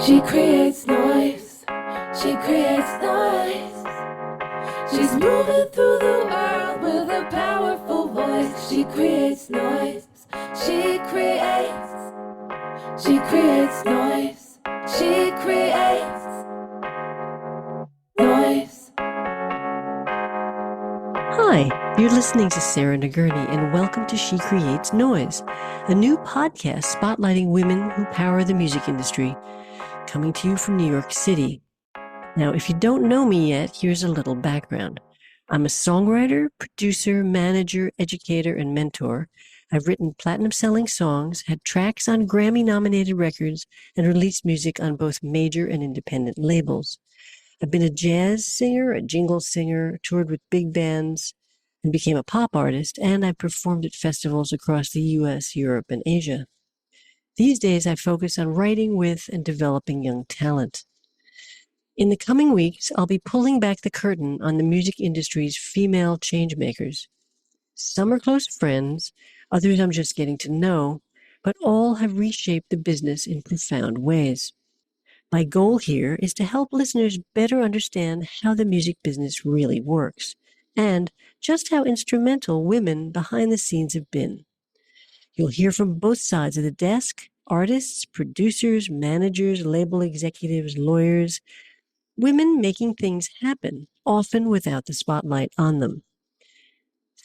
She creates noise. She creates noise. She's moving through the world with a powerful voice. She creates noise. She creates. She creates noise. She creates noise. Hi, you're listening to Sarah Nagurney, and welcome to She Creates Noise, a new podcast spotlighting women who power the music industry, coming to you from New York City. Now, if you don't know me yet, here's a little background. I'm a songwriter, producer, manager, educator, and mentor. I've written platinum-selling songs, had tracks on Grammy-nominated records, and released music on both major and independent labels. I've been a jazz singer, a jingle singer, toured with big bands, and became a pop artist, and I performed at festivals across the US, Europe, and Asia. These days, I focus on writing with and developing young talent. In the coming weeks, I'll be pulling back the curtain on the music industry's female changemakers. Some are close friends, others I'm just getting to know, but all have reshaped the business in profound ways. My goal here is to help listeners better understand how the music business really works, and just how instrumental women behind the scenes have been. You'll hear from both sides of the desk: artists, producers, managers, label executives, lawyers, women making things happen, often without the spotlight on them.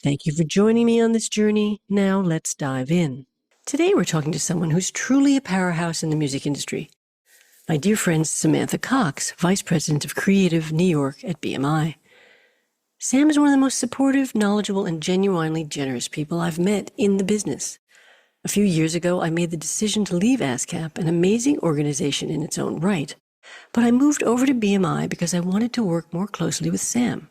Thank you for joining me on this journey. Now let's dive in. Today we're talking to someone who's truly a powerhouse in the music industry. My dear friend Samantha Cox, Vice President of Creative New York at BMI. Sam is one of the most supportive, knowledgeable, and genuinely generous people I've met in the business. A few years ago, I made the decision to leave ASCAP, an amazing organization in its own right. But I moved over to BMI because I wanted to work more closely with Sam.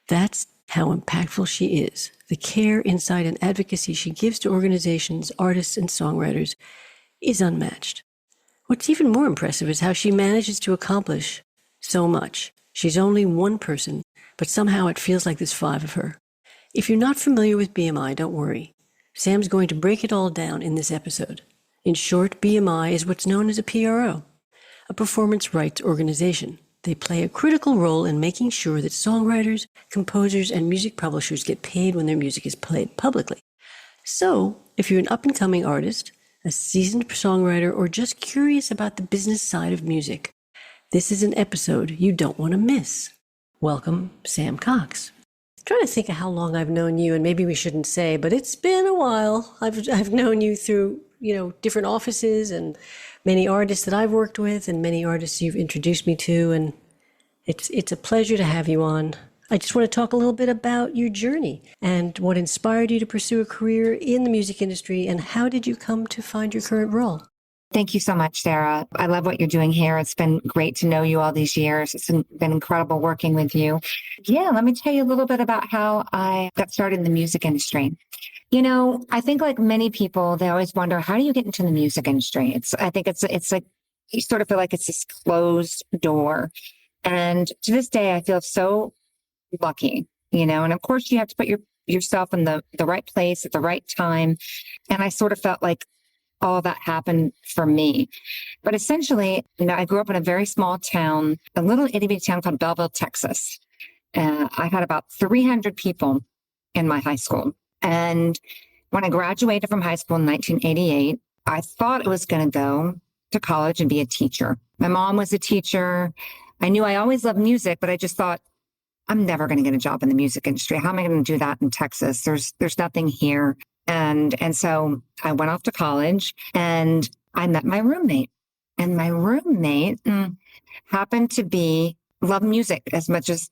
That's how impactful she is. The care, insight, and advocacy she gives to organizations, artists, and songwriters is unmatched. What's even more impressive is how she manages to accomplish so much. She's only one person, but somehow it feels like there's five of her. If you're not familiar with BMI, don't worry. Sam's going to break it all down in this episode. In short, BMI is what's known as a PRO, a performance rights organization. They play a critical role in making sure that songwriters, composers, and music publishers get paid when their music is played publicly. So, if you're an up-and-coming artist, a seasoned songwriter, or just curious about the business side of music, this is an episode you don't want to miss. Welcome, Sam Cox. I'm trying to think of how long I've known you, and maybe we shouldn't say, but it's been a while. I've known you through, different offices and many artists that I've worked with and many artists you've introduced me to, and it's a pleasure to have you on. I just want to talk a little bit about your journey and what inspired you to pursue a career in the music industry, and how did you come to find your current role? Thank you so much, Sarah. I love what you're doing here. It's been great to know you all these years. It's been incredible working with you. Yeah, let me tell you a little bit about how I got started in the music industry. I think like many people, they always wonder, how do you get into the music industry? I think it's like, you sort of feel like it's this closed door. And to this day, I feel so lucky, and of course you have to put yourself in the right place at the right time. And I sort of felt like all that happened for me. But essentially, I grew up in a very small town, a little itty bitty town called Belleville, Texas. I had about 300 people in my high school. And when I graduated from high school in 1988, I thought I was going to go to college and be a teacher. My mom was a teacher. I knew I always loved music, but I just thought, I'm never going to get a job in the music industry. How am I going to do that in Texas? There's nothing here. And so I went off to college and I met my roommate. And my roommate happened to love music as much as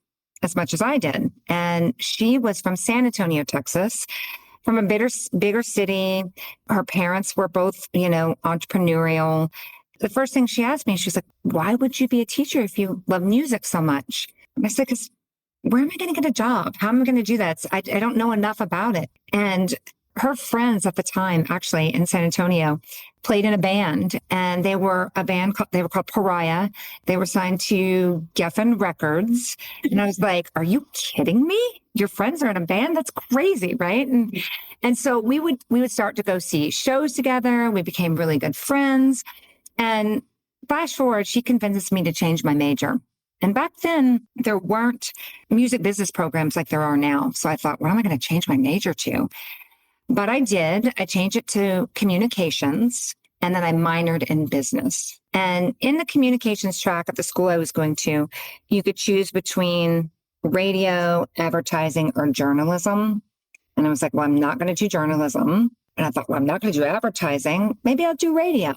I did. And she was from San Antonio, Texas, from a bigger city. Her parents were both, entrepreneurial. The first thing she asked me, she's like, why would you be a teacher if you love music so much? And I said, because where am I going to get a job? How am I going to do that? I don't know enough about it. And her friends at the time, actually in San Antonio, played in a band, and they were called Pariah. They were signed to Geffen Records. And I was like, are you kidding me? Your friends are in a band? That's crazy, right? And so we would start to go see shows together. We became really good friends. And flash forward, she convinces me to change my major. And back then, there weren't music business programs like there are now. So I thought, what am I going to change my major to? But I did. I changed it to communications, and then I minored in business. And in the communications track at the school I was going to, you could choose between radio, advertising, or journalism. And I was like, well, I'm not going to do journalism. And I thought, well, I'm not going to do advertising. Maybe I'll do radio.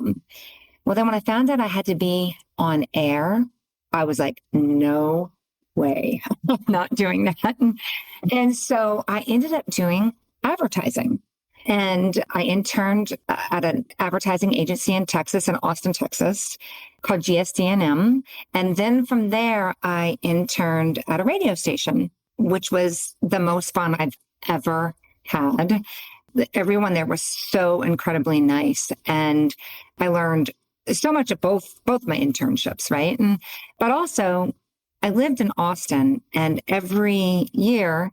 Well, then when I found out I had to be on air, I was like, no way, I'm not doing that. And so I ended up doing advertising. And I interned at an advertising agency in Texas, in Austin, Texas, called GSD&M. And then from there, I interned at a radio station, which was the most fun I've ever had. Everyone there was so incredibly nice. And I learned so much at both my internships, right? But also, I lived in Austin, and every year,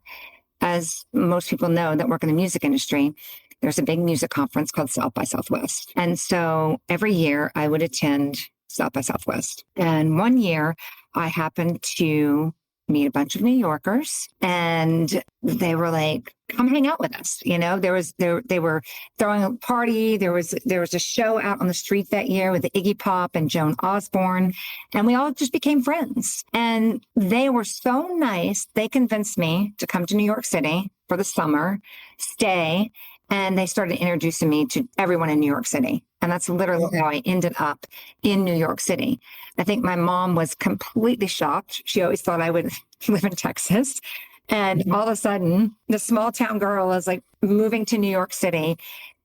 as most people know that work in the music industry, there's a big music conference called South by Southwest. And so every year I would attend South by Southwest. And one year I happened to meet a bunch of New Yorkers, and they were like, come hang out with us. You know, they were throwing a party. There was a show out on the street that year with Iggy Pop and Joan Osborne, and we all just became friends. And they were so nice. They convinced me to come to New York City for the summer, stay, and they started introducing me to everyone in New York City. And that's literally how I ended up in New York City. I think my mom was completely shocked. She always thought I would live in Texas. And all of a sudden, the small town girl is like moving to New York City.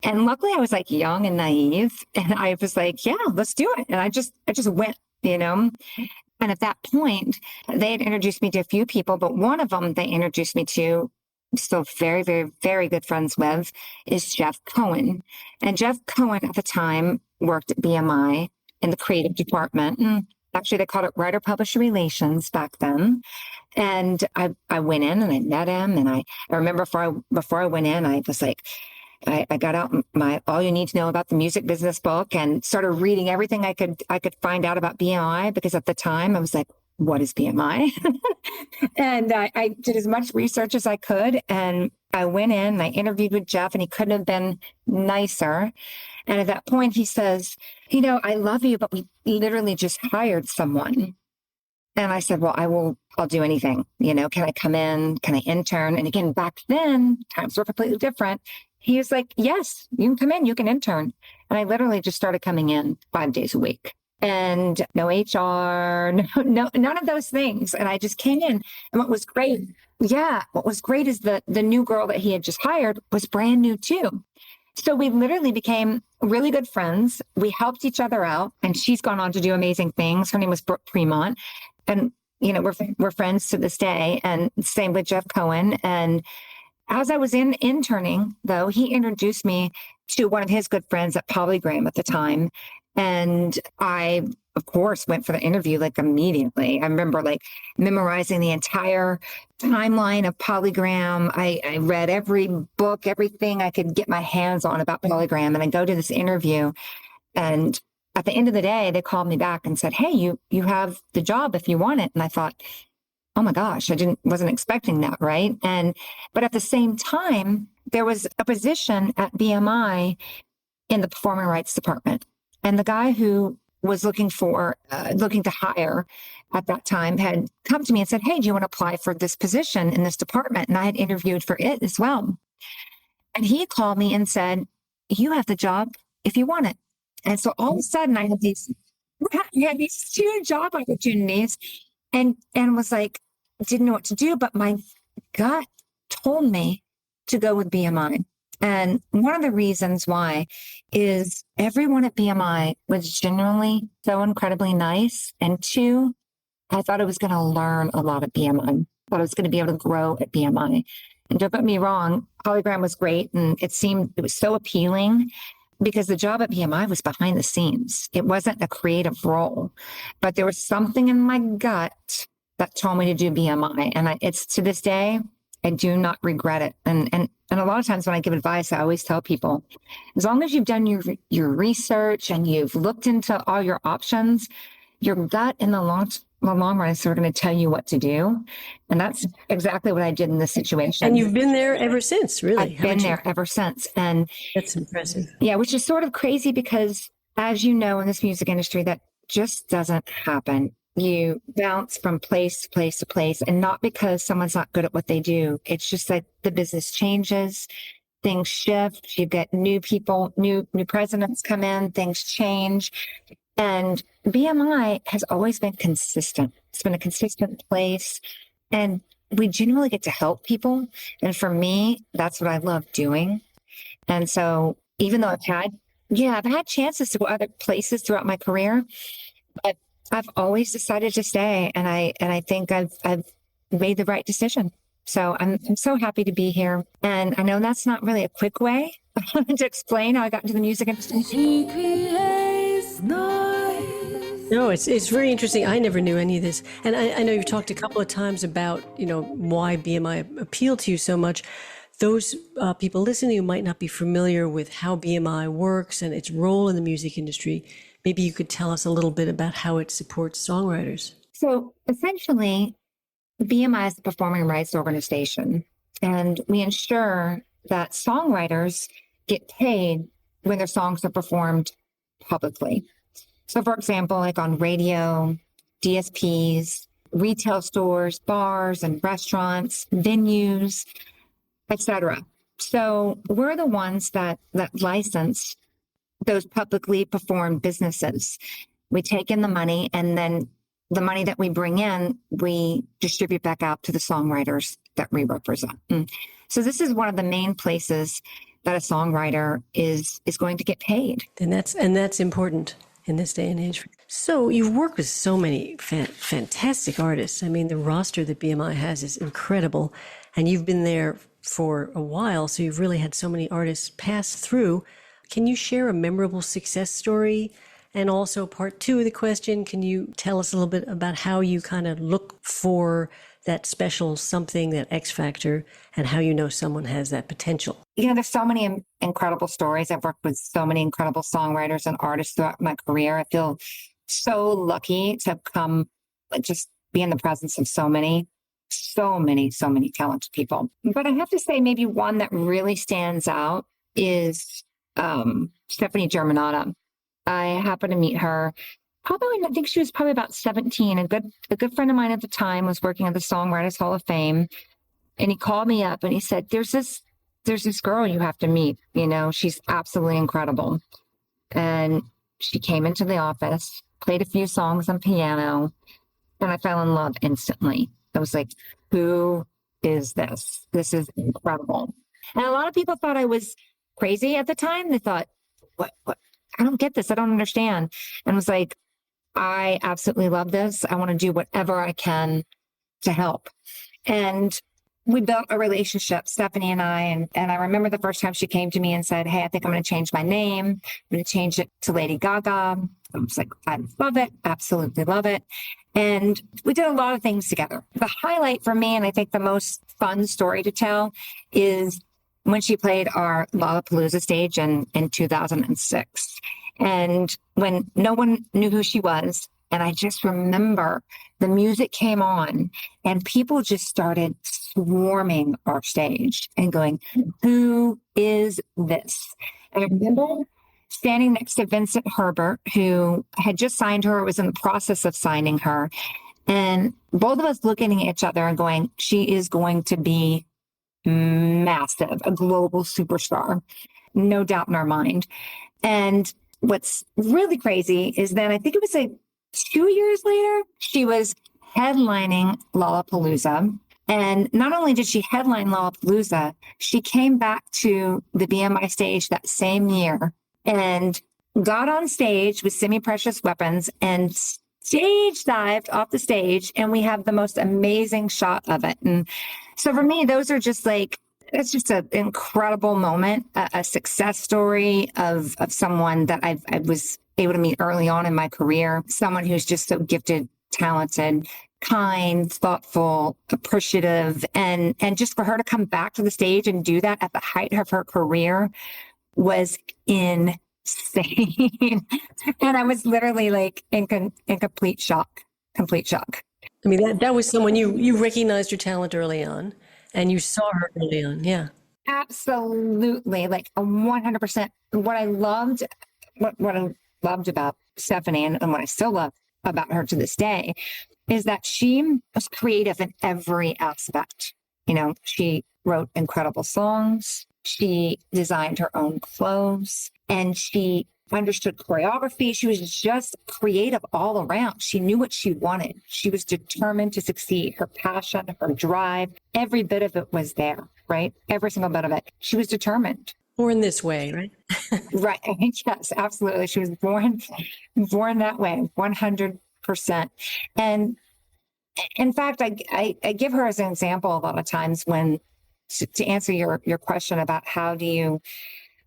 And luckily I was like young and naive. And I was like, yeah, let's do it. And I just went, you know. And at that point, they had introduced me to a few people, but one of them they introduced me to, still very, very, very good friends with, is Jeff Cohen. And Jeff Cohen at the time worked at BMI in the creative department. And actually, they called it writer-publisher relations back then. And I went in and I met him. And I remember before I went in, I was like, I got out my All You Need to Know About the Music Business book and started reading everything I could find out about BMI, because at the time I was like, what is BMI? And I did as much research as I could. And I went in and I interviewed with Jeff, and he couldn't have been nicer. And at that point he says, you know, I love you, but we literally just hired someone. And I said, well, I'll do anything. You know, can I come in? Can I intern? And again, back then times were completely different. He was like, yes, you can come in, you can intern. And I literally just started coming in 5 days a week. And no HR, no, none of those things. And I just came in. And what was great is the new girl that he had just hired was brand new too. So we literally became really good friends. We helped each other out, and she's gone on to do amazing things. Her name was Brooke Premont. And, you know, we're friends to this day, and same with Jeff Cohen. And as I was interning, though, he introduced me to one of his good friends at Polygram at the time. And I, of course, went for the interview like immediately. I remember like memorizing the entire timeline of Polygram. I read every book, everything I could get my hands on about Polygram. And I go to this interview, and at the end of the day, they called me back and said, hey, you have the job if you want it. And I thought, oh my gosh, wasn't expecting that, right? But at the same time, there was a position at BMI in the performing rights department. And the guy who was looking to hire at that time had come to me and said, hey, do you want to apply for this position in this department? And I had interviewed for it as well. And he called me and said, you have the job if you want it. And so all of a sudden I had these two job opportunities, and was like, didn't know what to do, but my gut told me to go with BMI. And one of the reasons why is everyone at BMI was genuinely so incredibly nice. And two, I thought I was going to learn a lot at BMI. I thought I was going to be able to grow at BMI. And don't get me wrong, Polygram was great. And it was so appealing because the job at BMI was behind the scenes. It wasn't a creative role, but there was something in my gut that told me to do BMI. And it's to this day, I do not regret it. And a lot of times when I give advice, I always tell people, as long as you've done your research and you've looked into all your options, your gut in the long run is sort of going to tell you what to do. And that's exactly what I did in this situation. And you've been there ever since, really. I've been there ever since. And that's impressive. Yeah, which is sort of crazy because, as you know, in this music industry, that just doesn't happen. You bounce from place to place to place, and not because someone's not good at what they do. It's just that the business changes, things shift. You get new people, new presidents come in, things change. And BMI has always been consistent. It's been a consistent place, and we generally get to help people. And for me, that's what I love doing. And so even though I've had chances to go other places throughout my career, but I've always decided to stay. And I think I've made the right decision. So I'm so happy to be here. And I know that's not really a quick way to explain how I got into the music industry. She creates noise. No, it's very interesting. I never knew any of this. And I know you've talked a couple of times about, why BMI appealed to you so much. Those people listening who might not be familiar with how BMI works and its role in the music industry, maybe you could tell us a little bit about how it supports songwriters. So essentially, BMI is the performing rights organization, and we ensure that songwriters get paid when their songs are performed publicly. So, for example, like on radio, DSPs, retail stores, bars and restaurants, venues, etc. So we're the ones that license those publicly performed businesses. We take in the money, and then the money that we bring in, we distribute back out to the songwriters that we represent. So this is one of the main places that a songwriter is going to get paid. And that's important in this day and age. So you've worked with so many fantastic artists. I mean, the roster that BMI has is incredible, and you've been there for a while, so you've really had so many artists pass through. Can you share a memorable success story? And also part two of the question, can you tell us a little bit about how you kind of look for that special something, that X factor, and how you know someone has that potential? There's so many incredible stories. I've worked with so many incredible songwriters and artists throughout my career. I feel so lucky to just be in the presence of so many talented people. But I have to say maybe one that really stands out is Stephanie Germanotta. I happened to meet her I think she was probably about 17. A good friend of mine at the time was working at the Songwriters Hall of Fame. And he called me up and he said, there's this girl you have to meet. She's absolutely incredible. And she came into the office, played a few songs on piano, and I fell in love instantly. I was like, who is this? This is incredible. And a lot of people thought I was crazy at the time. They thought, what? I don't get this. I don't understand. And I was like, I absolutely love this. I want to do whatever I can to help. And we built a relationship, Stephanie and I. And I remember the first time she came to me and said, hey, I think I'm going to change my name. I'm going to change it to Lady Gaga. I was like, I love it. Absolutely love it. And we did a lot of things together. The highlight for me, and I think the most fun story to tell, is when she played our Lollapalooza stage in 2006. And when no one knew who she was, and I just remember the music came on and people just started swarming our stage and going, who is this? And I remember standing next to Vincent Herbert, who had just signed her, was in the process of signing her. And both of us looking at each other and going, she is going to be massive, a global superstar, no doubt in our mind. And what's really crazy is that I think it was like 2 years later, she was headlining Lollapalooza. And not only did she headline Lollapalooza, she came back to the BMI stage that same year and got on stage with Semi-Precious Weapons and stage dived off the stage. And we have the most amazing shot of it. And so for me, those are just like, it's just an incredible moment, a success story of someone that I was able to meet early on in my career, someone who's just so gifted, talented, kind, thoughtful, appreciative, and just for her to come back to the stage and do that at the height of her career was insane. And I was literally like in complete shock, complete shock. I mean, that was someone you recognized her talent early on, and you saw her early on. Yeah. Absolutely, like a 100%. What I loved about Stephanie, and what I still love about her to this day, is that she was creative in every aspect. You know, she wrote incredible songs. She designed her own clothes, and she understood choreography. She was just creative all around. She knew what she wanted. She was determined to succeed. Her passion, her drive, every bit of it was there, right? Every single bit of it. She was determined. Born this way, right? Right. Yes, absolutely. She was born that way, 100%. And in fact, I give her as an example a lot of times when, to answer your question about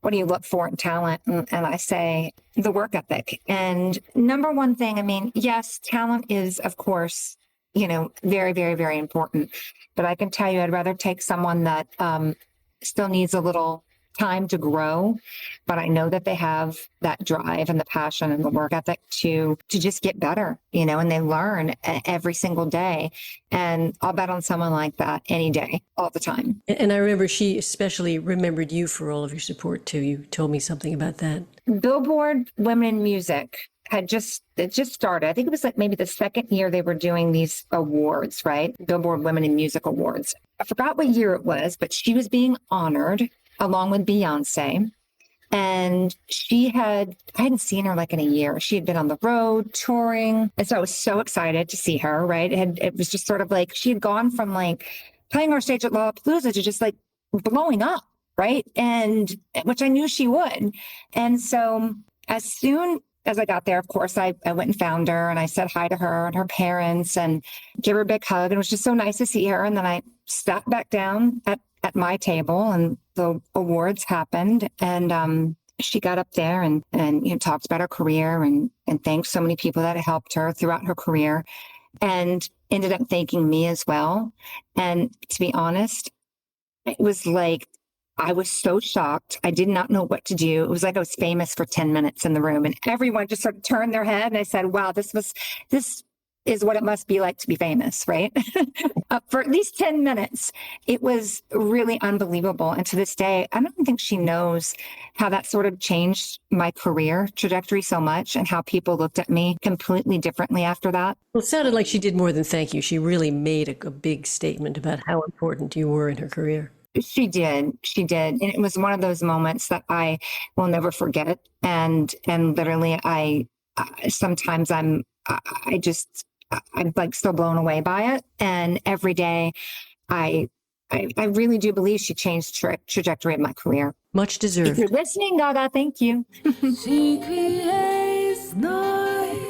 what do you look for in talent? And I say the work ethic. And number one thing, I mean, yes, talent is, of course, very, very, very important. But I can tell you, I'd rather take someone that still needs a little time to grow, but I know that they have that drive and the passion and the work ethic to just get better, and they learn every single day. And I'll bet on someone like that any day, all the time. And I remember she especially remembered you for all of your support too. You told me something about that. Billboard Women in Music it just started. I think it was like maybe the second year they were doing these awards, right? Billboard Women in Music Awards. I forgot what year it was, but she was being honored along with Beyonce. And I hadn't seen her like in a year. She had been on the road touring. And so I was so excited to see her, right? It was just sort of like, she had gone from like playing on stage at Lollapalooza to just like blowing up, right? And which I knew she would. And so as soon as I got there, of course, I went and found her and I said hi to her and her parents and gave her a big hug. And it was just so nice to see her. And then I sat back down at my table and the awards happened. And she got up there and talked about her career and thanked so many people that had helped her throughout her career and ended up thanking me as well. And to be honest, it was like, I was so shocked. I did not know what to do. It was like I was famous for 10 minutes in the room and everyone just sort of turned their head. And I said, wow, this is what it must be like to be famous, right? For at least 10 minutes. It was really unbelievable. And to this day, I don't think she knows how that sort of changed my career trajectory so much and how people looked at me completely differently after that. Well, it sounded like she did more than thank you. She really made a big statement about how important you were in her career. She did. And it was one of those moments that I will never forget. And literally sometimes I'm like still blown away by it. And every day I really do believe she changed the trajectory of my career. Much deserved. If you're listening, Gaga, thank you. She creates noise.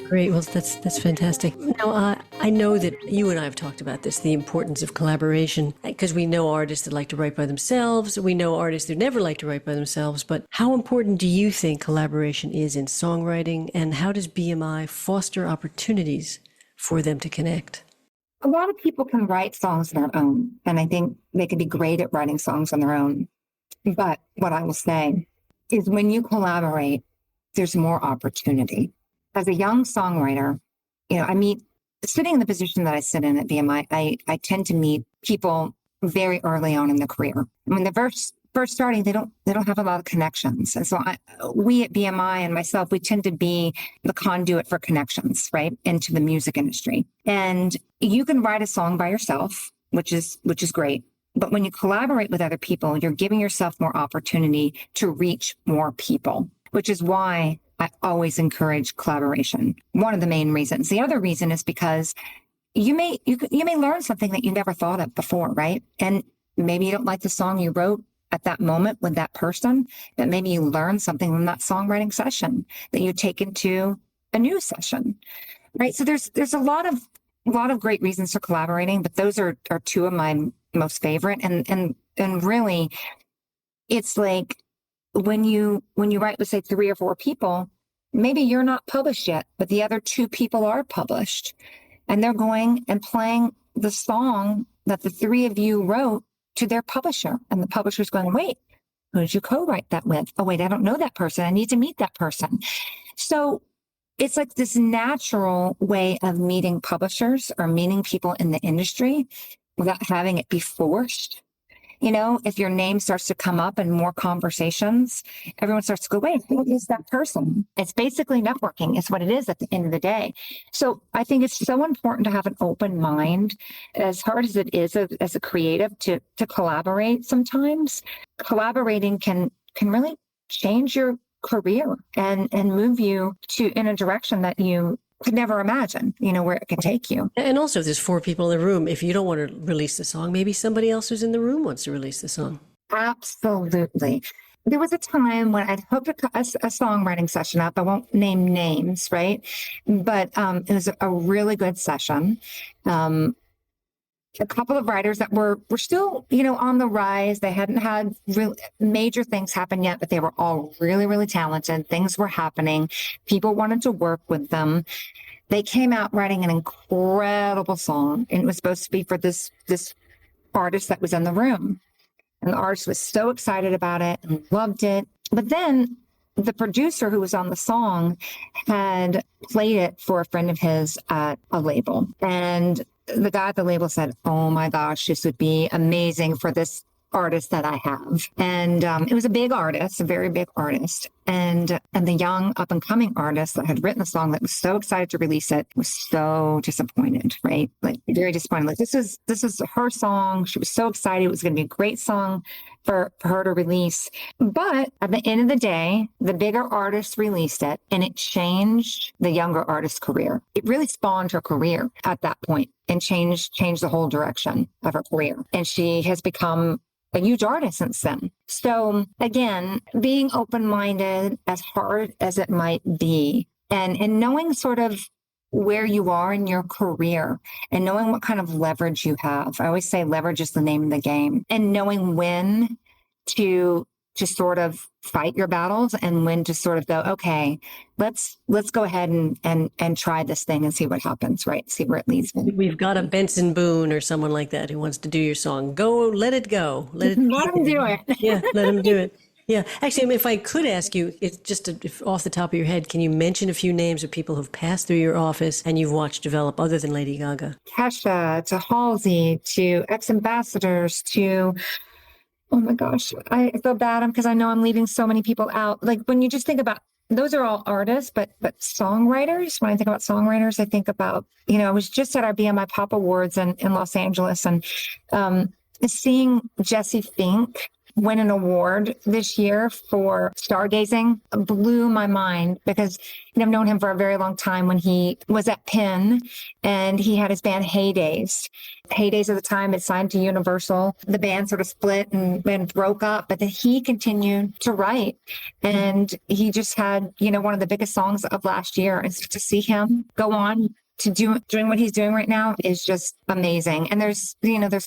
Great. Well, that's fantastic. Now, I know that you and I have talked about this, the importance of collaboration, because we know artists that like to write by themselves. We know artists who never like to write by themselves. But how important do you think collaboration is in songwriting, and how does BMI foster opportunities for them to connect? A lot of people can write songs on their own, and I think they can be great at writing songs on their own. But what I will say is when you collaborate, there's more opportunity. As a young songwriter, sitting in the position that I sit in at BMI, I tend to meet people very early on in the career. When they're first starting, they don't have a lot of connections. And so we at BMI and myself, we tend to be the conduit for connections, right, into the music industry. And you can write a song by yourself, which is great. But when you collaborate with other people, you're giving yourself more opportunity to reach more people, which is why I always encourage collaboration. One of the main reasons. The other reason is because you may learn something that you never thought of before, right? And maybe you don't like the song you wrote at that moment with that person, but maybe you learn something from that songwriting session that you take into a new session, right? So there's a lot of great reasons for collaborating, but those are two of my most favorite. And really, it's like, when you write with, say, 3 or 4 people, maybe you're not published yet, but the other 2 people are published. and they're going and playing the song that the three of you wrote to their publisher. And the publisher's going, wait, who did you co-write that with? Oh, wait, I don't know that person. I need to meet that person. So it's like this natural way of meeting publishers or meeting people in the industry without having it be forced. You know, if your name starts to come up in more conversations, everyone starts to go, wait, who is that person? It's basically networking is what it is at the end of the day. So I think it's so important to have an open mind, as hard as it is as a creative to collaborate sometimes. Collaborating can really change your career and move you in a direction that you could never imagine, you know, where it could take you. And also, if there's 4 people in the room, if you don't want to release the song, maybe somebody else who's in the room wants to release the song. Absolutely. There was a time when I'd hooked a songwriting session up. I won't name names, right? But it was a really good session. A couple of writers that were still, you know, on the rise. They hadn't had real major things happen yet, but they were all really, really talented. Things were happening. People wanted to work with them. They came out writing an incredible song, and it was supposed to be for this artist that was in the room. And the artist was so excited about it and loved it. But then the producer who was on the song had played it for a friend of his at a label. And the guy at the label said, oh my gosh, this would be amazing for this artist that I have. And it was a big artist, a very big artist. And the young up and coming artist that had written the song that was so excited to release it was so disappointed, right? Like very disappointed. Like this is her song. She was so excited. It was going to be a great song for her to release. But at the end of the day, the bigger artist released it, and it changed the younger artist's career. It really spawned her career at that point and changed the whole direction of her career. And she has become a huge artist since then. So again, being open-minded, as hard as it might be, and knowing sort of where you are in your career and knowing what kind of leverage you have. I always say leverage is the name of the game, and knowing when to sort of fight your battles and when to sort of go, okay, let's go ahead and try this thing and see what happens, right? See where it leads me. We've got a Benson Boone or someone like that who wants to do your song. Go, let it go. Let him do it. Yeah, let him do it. Yeah. Actually, if I could ask you, it's just if off the top of your head, can you mention a few names of people who've passed through your office and you've watched develop other than Lady Gaga? Kesha, to Halsey, to ex-ambassadors, to... Oh my gosh, I feel bad because I know I'm leaving so many people out. Like when you just think about, those are all artists, but songwriters, when I think about songwriters, I think about, you know, I was just at our BMI Pop Awards in Los Angeles, and seeing Jesse Fink win an award this year for stargazing blew my mind, because you know, I've known him for a very long time when he was at Penn and he had his band Heydays. Heydays at the time had signed to Universal. The band sort of split and broke up, but then he continued to write, and he just had, you know, one of the biggest songs of last year. And so to see him go on to doing what he's doing right now is just amazing. And there's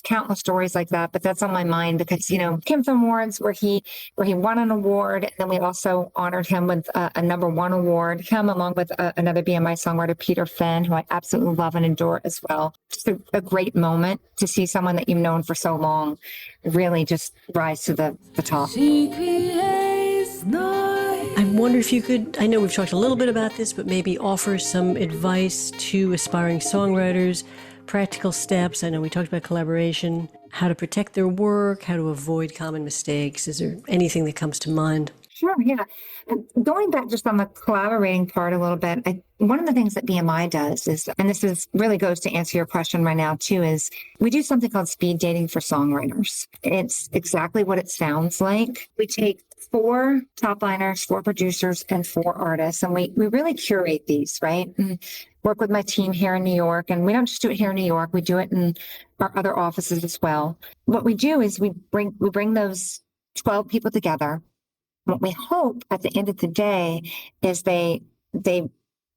countless stories like that, but that's on my mind because, you know, Kim Film Awards where he won an award. And then we also honored him with a #1 award, him along with another BMI songwriter, Peter Finn, who I absolutely love and adore as well. Just a great moment to see someone that you've known for so long really just rise to the top. She creates noise. I wonder if you could, I know we've talked a little bit about this, but maybe offer some advice to aspiring songwriters, practical steps. I know we talked about collaboration, how to protect their work, how to avoid common mistakes. Is there anything that comes to mind? Sure, yeah. And going back just on the collaborating part a little bit, one of the things that BMI does is, and this is really goes to answer your question right now too, is we do something called speed dating for songwriters. It's exactly what it sounds like. We take 4 top liners, 4 producers, and 4 artists, and we really curate these, right? And work with my team here in New York. And we don't just do it here in New York, we do it in our other offices as well. What we do is we bring those 12 people together. What we hope at the end of the day is they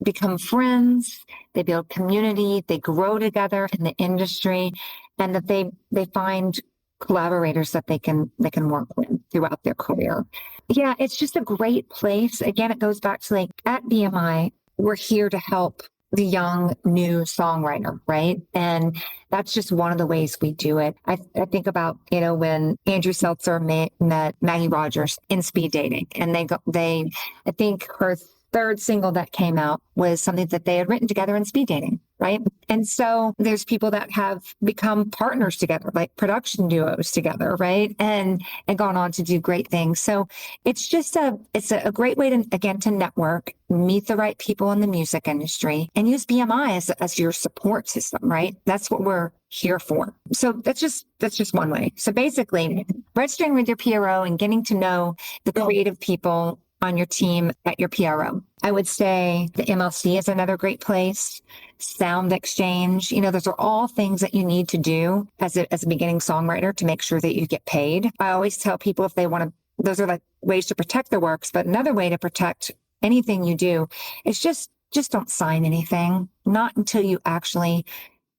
become friends, they build community, they grow together in the industry, and that they find collaborators that they can work with throughout their career. Yeah, it's just a great place. Again, it goes back to like at BMI, we're here to help the young new songwriter, right? And that's just one of the ways we do it. I think about, when Andrew Seltzer met Maggie Rogers in speed dating, and I think her third single that came out was something that they had written together in speed dating, right? And so there's people that have become partners together, like production duos together, right? And gone on to do great things. So it's just it's a great way to, again, to network, meet the right people in the music industry, and use BMI as your support system, right? That's what we're here for. So that's just one way. So basically, registering with your PRO and getting to know the creative people on your team at your PRO. I would say the MLC is another great place. Sound exchange, those are all things that you need to do as a beginning songwriter to make sure that you get paid. I always tell people, if they want to, those are like ways to protect their works, but another way to protect anything you do is just don't sign anything, not until you actually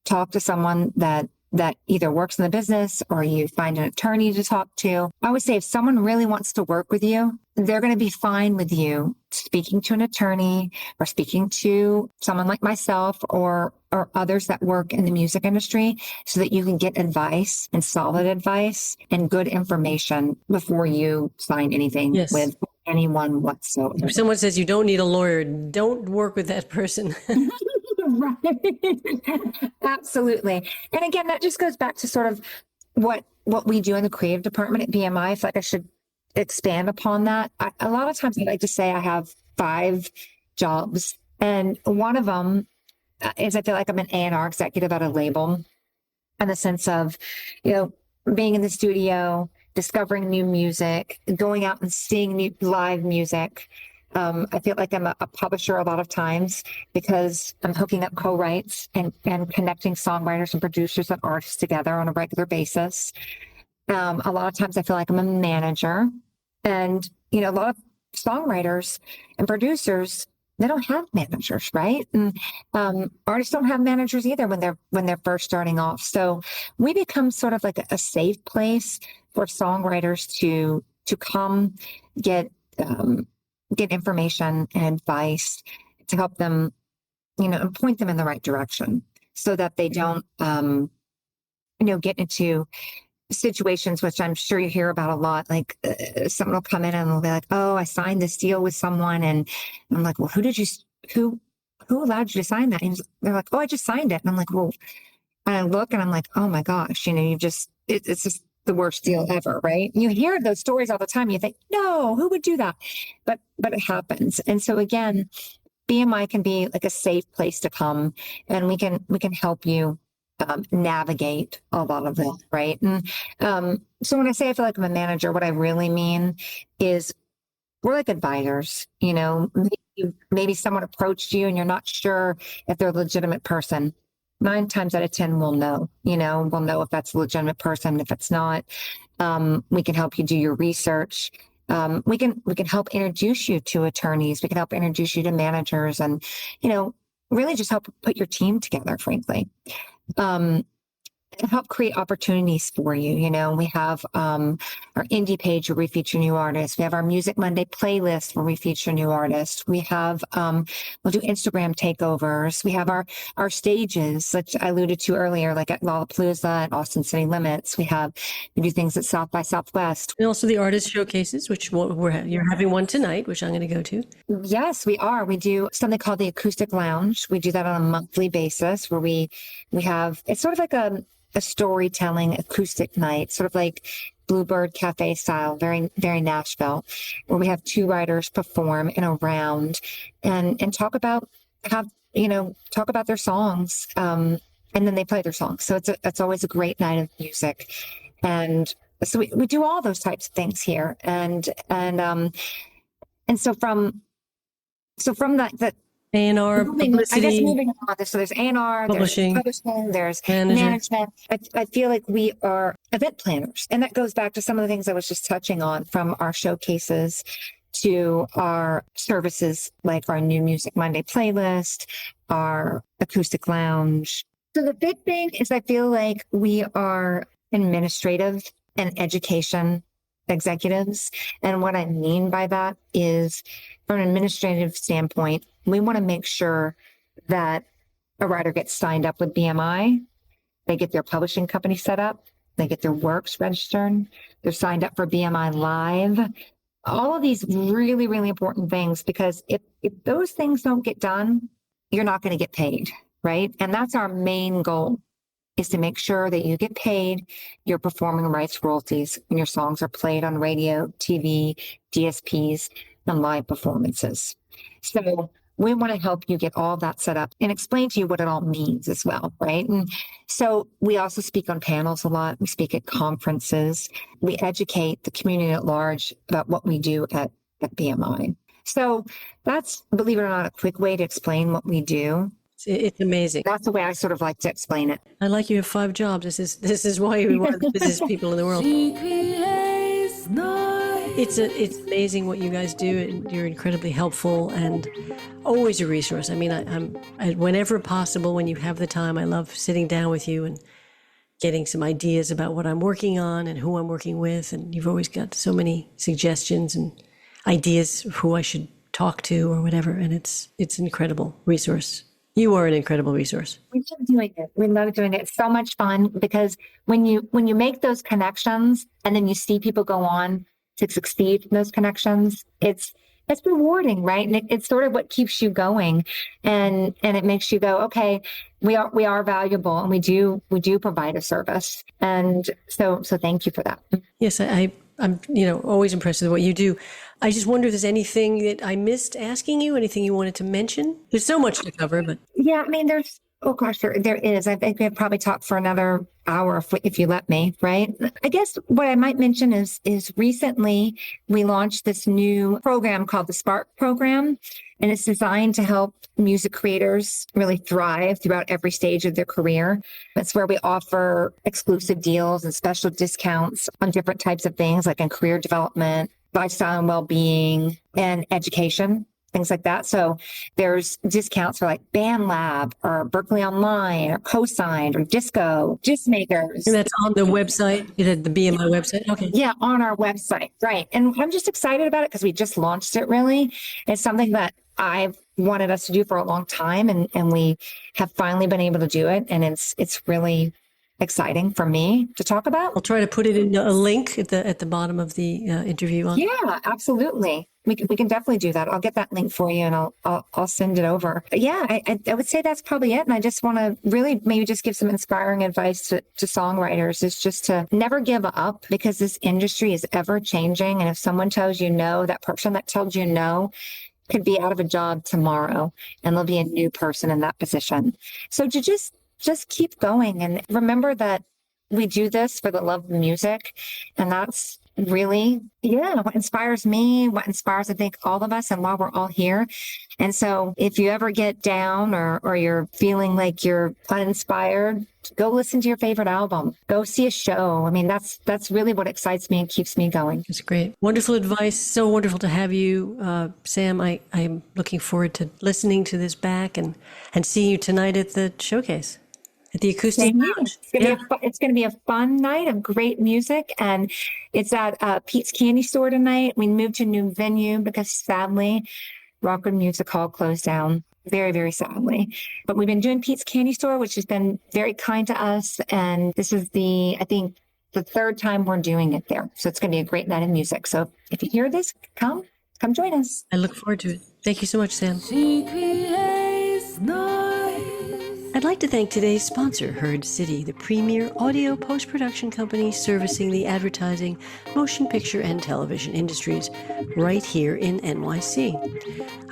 talk to someone that either works in the business or you find an attorney to talk to. I would say if someone really wants to work with you, they're going to be fine with you speaking to an attorney or speaking to someone like myself or others that work in the music industry, so that you can get advice and solid advice and good information before you sign anything with anyone whatsoever. If someone says you don't need a lawyer, don't work with that person. Right. Absolutely. And again, that just goes back to sort of what we do in the creative department at BMI. I feel like I should expand upon that. A lot of times I like to say I have 5 jobs, and one of them is I feel like I'm an A&R executive at a label, in the sense of, being in the studio, discovering new music, going out and seeing new live music. I feel like I'm a publisher a lot of times because I'm hooking up co-writes and connecting songwriters and producers and artists together on a regular basis. A lot of times I feel like I'm a manager, and, a lot of songwriters and producers, they don't have managers, right? And artists don't have managers either when they're first starting off. So we become sort of like a safe place for songwriters to come get information and advice to help them, and point them in the right direction, so that they don't, get into situations, which I'm sure you hear about a lot. Like someone will come in and they'll be like, "Oh, I signed this deal with someone," and I'm like, "Well, who allowed you to sign that?" And they're like, "Oh, I just signed it." And I'm like, "Well," and I look and I'm like, "Oh my gosh, it's just the worst deal ever," right? You hear those stories all the time. You think, "No, who would do that?" But it happens. And so again, BMI can be like a safe place to come, and we can help you navigate a lot of that, right? And so when I say I feel like I'm a manager, what I really mean is we're like advisors. Maybe someone approached you and you're not sure if they're a legitimate person. 9 times out of 10, we'll know. We'll know if that's a legitimate person. If it's not, we can help you do your research. We can help introduce you to attorneys. We can help introduce you to managers, and really just help put your team together, frankly. And help create opportunities for you. We have our indie page where we feature new artists. We have our Music Monday playlist where we feature new artists. We have, we'll do Instagram takeovers. We have our stages, which I alluded to earlier, like at Lollapalooza and Austin City Limits. We do things at South by Southwest. And also the artist showcases, which you're having one tonight, which I'm going to go to. Yes, we are. We do something called the Acoustic Lounge. We do that on a monthly basis, where we have, it's sort of like a storytelling acoustic night, sort of like Bluebird Cafe style, very, very Nashville, where we have 2 writers perform in a round and talk about their songs, and then they play their songs. So it's always a great night of music. And so we do all those types of things here. And so from that A&R, publicity. I guess moving on. So there's A&R, publishing, there's publishing, there's management. I feel like we are event planners. And that goes back to some of the things I was just touching on, from our showcases to our services, like our new Music Monday playlist, our acoustic lounge. So the big thing is I feel like we are administrative and education executives. And what I mean by that is, from an administrative standpoint, we want to make sure that a writer gets signed up with BMI, they get their publishing company set up, they get their works registered, they're signed up for BMI Live. All of these really, really important things, because if those things don't get done, you're not going to get paid, right? And that's our main goal, is to make sure that you get paid your performing rights royalties when your songs are played on radio, TV, DSPs, and live performances. So we want to help you get all that set up and explain to you what it all means as well, right? And so we also speak on panels a lot. We speak at conferences. We educate the community at large about what we do at BMI. So that's, believe it or not, a quick way to explain what we do. It's amazing. That's the way I sort of like to explain it. I like you have 5 jobs. This is why you're one of the busiest people in the world. She creates noise. It's amazing what you guys do, and you're incredibly helpful and always a resource. I mean, I whenever possible, when you have the time, I love sitting down with you and getting some ideas about what I'm working on and who I'm working with. And you've always got so many suggestions and ideas of who I should talk to or whatever. And it's an incredible resource. You are an incredible resource. We love doing it. We love doing it. It's so much fun, because when you make those connections and then you see people go on to succeed in those connections, it's rewarding, right? And it's sort of what keeps you going, and it makes you go, okay, we are valuable, and we do provide a service. And so thank you for that. Yes, I'm always impressed with what you do. I just wonder if there's anything that I missed asking you, anything you wanted to mention. There's so much to cover, but yeah, I mean, there is. I think we could probably talk for another hour if you let me, right? I guess what I might mention is recently we launched this new program called the Spark Program, and it's designed to help music creators really thrive throughout every stage of their career. It's where we offer exclusive deals and special discounts on different types of things, like in career development, lifestyle and well-being, and education, things like that. So there's discounts for like BandLab or Berkeley Online or Cosigned or Disco, Makers. And that's on the website, the BMI website? Okay. Yeah, on our website. Right. And I'm just excited about it because we just launched it, really. It's something that I've wanted us to do for a long time, and we have finally been able to do it. And it's really exciting for me to talk about. I'll try to put it in a link at the bottom of the interview. Yeah, absolutely. We can definitely do that. I'll get that link for you, and I'll send it over. But yeah, I would say that's probably it. And I just want to really maybe just give some inspiring advice to songwriters, is just to never give up, because this industry is ever changing. And if someone tells you no, that person that told you no could be out of a job tomorrow, and there'll be a new person in that position. So to just keep going, and remember that we do this for the love of music. And that's really, what inspires me, what inspires, I think, all of us, and why we're all here. And so if you ever get down or you're feeling like you're uninspired, go listen to your favorite album, go see a show. I mean, that's really what excites me and keeps me going. That's great. Wonderful advice. So wonderful to have you, Sam. I'm looking forward to listening to this back and seeing you tonight at the showcase. At the Acoustic Lounge. It's going to be a fun night of great music, and it's at Pete's Candy Store tonight. We moved to a new venue because, sadly, Rockwood Music Hall closed down, very, very sadly. But we've been doing Pete's Candy Store, which has been very kind to us, and this is I think the 3rd time we're doing it there. So it's going to be a great night of music. So if you hear this, come join us. I look forward to it. Thank you so much, Sam. She creates noise. I'd like to thank today's sponsor, Heard City, the premier audio post-production company servicing the advertising, motion picture, and television industries right here in NYC.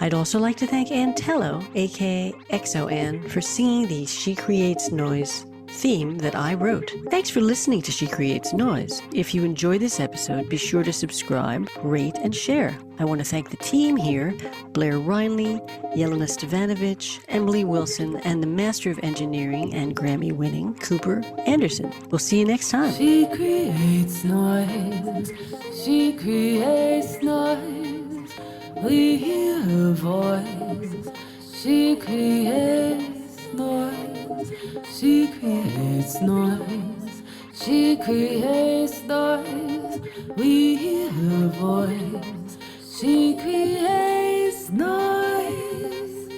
I'd also like to thank Ann Tello, aka XO Ann, for singing the She Creates Noise theme that I wrote. Thanks for listening to She Creates Noise. If you enjoyed this episode, be sure to subscribe, rate, and share. I want to thank the team here, Blair Reinley, Yelena Stavanovich, Emily Wilson, and the Master of Engineering and Grammy-winning Cooper Anderson. We'll see you next time. She creates noise. She creates noise. We hear her voice. She creates noise. She creates noise. She creates noise. We hear her voice. She creates noise.